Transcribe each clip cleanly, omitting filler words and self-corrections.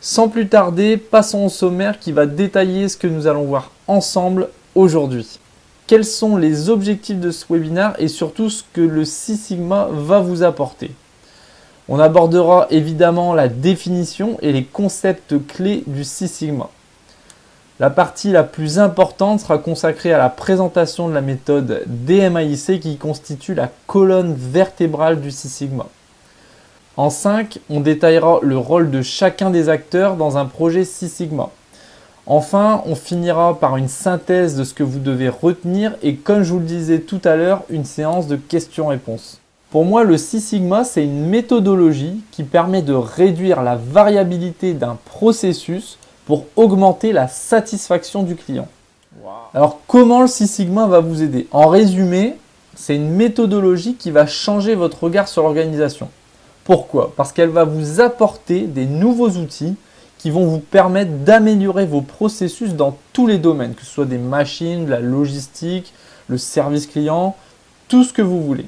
Sans plus tarder, passons au sommaire qui va détailler ce que nous allons voir ensemble aujourd'hui. Quels sont les objectifs de ce webinaire et surtout ce que le Six Sigma va vous apporter. On abordera évidemment la définition et les concepts clés du Six Sigma. La partie la plus importante sera consacrée à la présentation de la méthode DMAIC qui constitue la colonne vertébrale du Six Sigma. En 5, on détaillera le rôle de chacun des acteurs dans un projet Six Sigma. Enfin, on finira par une synthèse de ce que vous devez retenir et comme je vous le disais tout à l'heure, une séance de questions-réponses. Pour moi, le Six Sigma, c'est une méthodologie qui permet de réduire la variabilité d'un processus pour augmenter la satisfaction du client. Wow. Alors, comment le Six Sigma va vous aider? En résumé, c'est une méthodologie qui va changer votre regard sur l'organisation. Pourquoi? Parce qu'elle va vous apporter des nouveaux outils qui vont vous permettre d'améliorer vos processus dans tous les domaines, que ce soit des machines, la logistique, le service client, tout ce que vous voulez.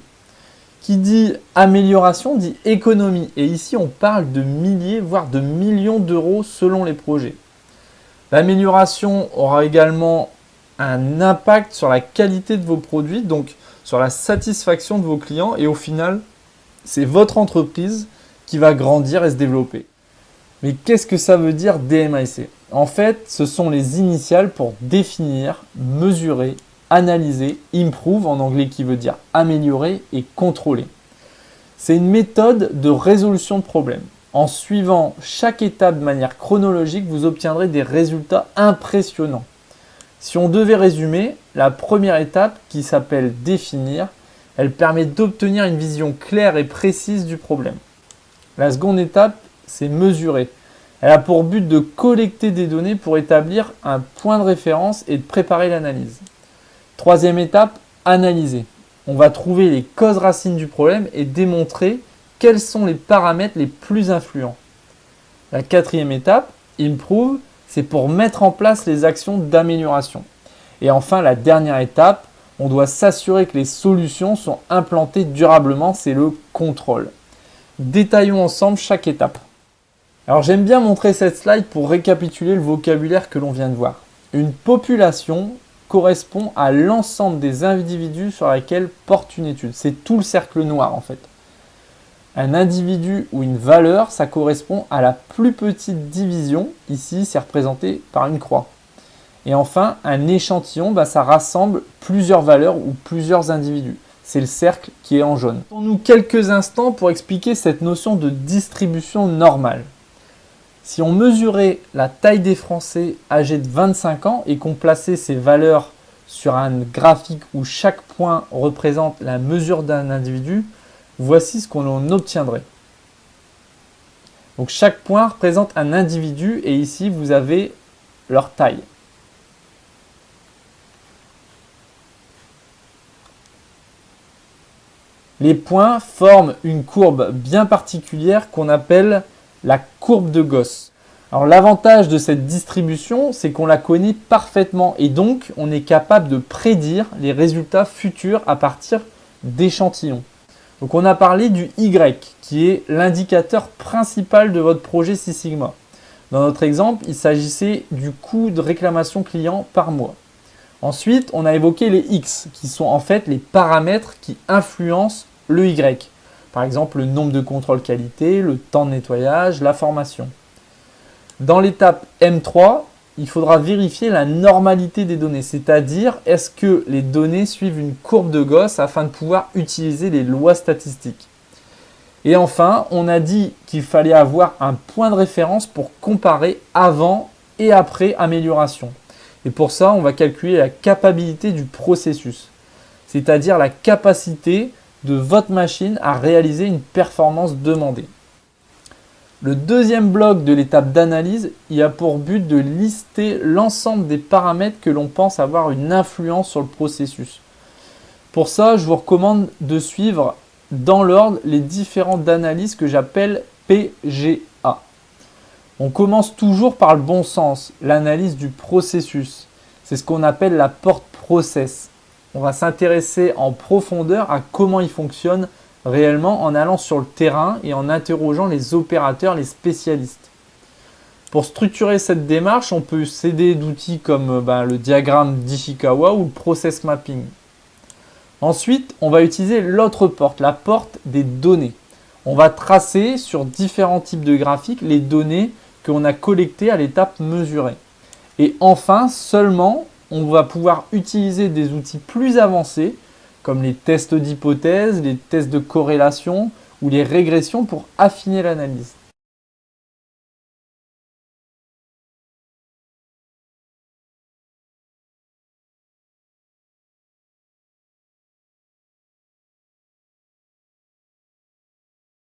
Qui dit amélioration dit économie. Et ici, on parle de milliers, voire de millions d'euros selon les projets. L'amélioration aura également un impact sur la qualité de vos produits, donc sur la satisfaction de vos clients. Et au final, c'est votre entreprise qui va grandir et se développer. Mais qu'est-ce que ça veut dire DMAIC? En fait, ce sont les initiales pour définir, mesurer, analyser, improve en anglais qui veut dire améliorer et contrôler. C'est une méthode de résolution de problèmes. En suivant chaque étape de manière chronologique, vous obtiendrez des résultats impressionnants. Si on devait résumer, la première étape qui s'appelle définir, elle permet d'obtenir une vision claire et précise du problème. La seconde étape, c'est mesurer. Elle a pour but de collecter des données pour établir un point de référence et de préparer l'analyse. Troisième étape, analyser. On va trouver les causes racines du problème et démontrer quels sont les paramètres les plus influents. La quatrième étape, improve, c'est pour mettre en place les actions d'amélioration. Et enfin, la dernière étape, on doit s'assurer que les solutions sont implantées durablement, c'est le contrôle. Détaillons ensemble chaque étape. Alors j'aime bien montrer cette slide pour récapituler le vocabulaire que l'on vient de voir. Une population correspond à l'ensemble des individus sur lesquels porte une étude. C'est tout le cercle noir en fait. Un individu ou une valeur, ça correspond à la plus petite division. Ici, c'est représenté par une croix. Et enfin, un échantillon, ça rassemble plusieurs valeurs ou plusieurs individus. C'est le cercle qui est en jaune. Prenons-nous quelques instants pour expliquer cette notion de distribution normale. Si on mesurait la taille des Français âgés de 25 ans et qu'on plaçait ces valeurs sur un graphique où chaque point représente la mesure d'un individu, voici ce qu'on en obtiendrait. Donc chaque point représente un individu et ici vous avez leur taille. Les points forment une courbe bien particulière qu'on appelle la courbe de Gauss. Alors l'avantage de cette distribution, c'est qu'on la connaît parfaitement et donc on est capable de prédire les résultats futurs à partir d'échantillons. Donc on a parlé du Y qui est l'indicateur principal de votre projet Six Sigma. Dans notre exemple, il s'agissait du coût de réclamation client par mois. Ensuite, on a évoqué les X qui sont en fait les paramètres qui influencent le Y. Par exemple, le nombre de contrôles qualité, le temps de nettoyage, la formation. Dans l'étape M3, il faudra vérifier la normalité des données, c'est-à-dire est-ce que les données suivent une courbe de Gauss afin de pouvoir utiliser les lois statistiques. Et enfin, on a dit qu'il fallait avoir un point de référence pour comparer avant et après amélioration. Et pour ça, on va calculer la capacité du processus, c'est-à-dire la capacité de votre machine à réaliser une performance demandée. Le deuxième bloc de l'étape d'analyse, il a pour but de lister l'ensemble des paramètres que l'on pense avoir une influence sur le processus. Pour ça, je vous recommande de suivre dans l'ordre les différentes analyses que j'appelle PGA. On commence toujours par le bon sens, l'analyse du processus. C'est ce qu'on appelle la porte process. On va s'intéresser en profondeur à comment il fonctionne réellement en allant sur le terrain et en interrogeant les opérateurs, les spécialistes. Pour structurer cette démarche, on peut s'aider d'outils comme le diagramme d'Ishikawa ou le process mapping. Ensuite, on va utiliser l'autre porte, la porte des données. On va tracer sur différents types de graphiques les données qu'on a collectées à l'étape mesurée. Et enfin, seulement, on va pouvoir utiliser des outils plus avancés comme les tests d'hypothèse, les tests de corrélation ou les régressions pour affiner l'analyse.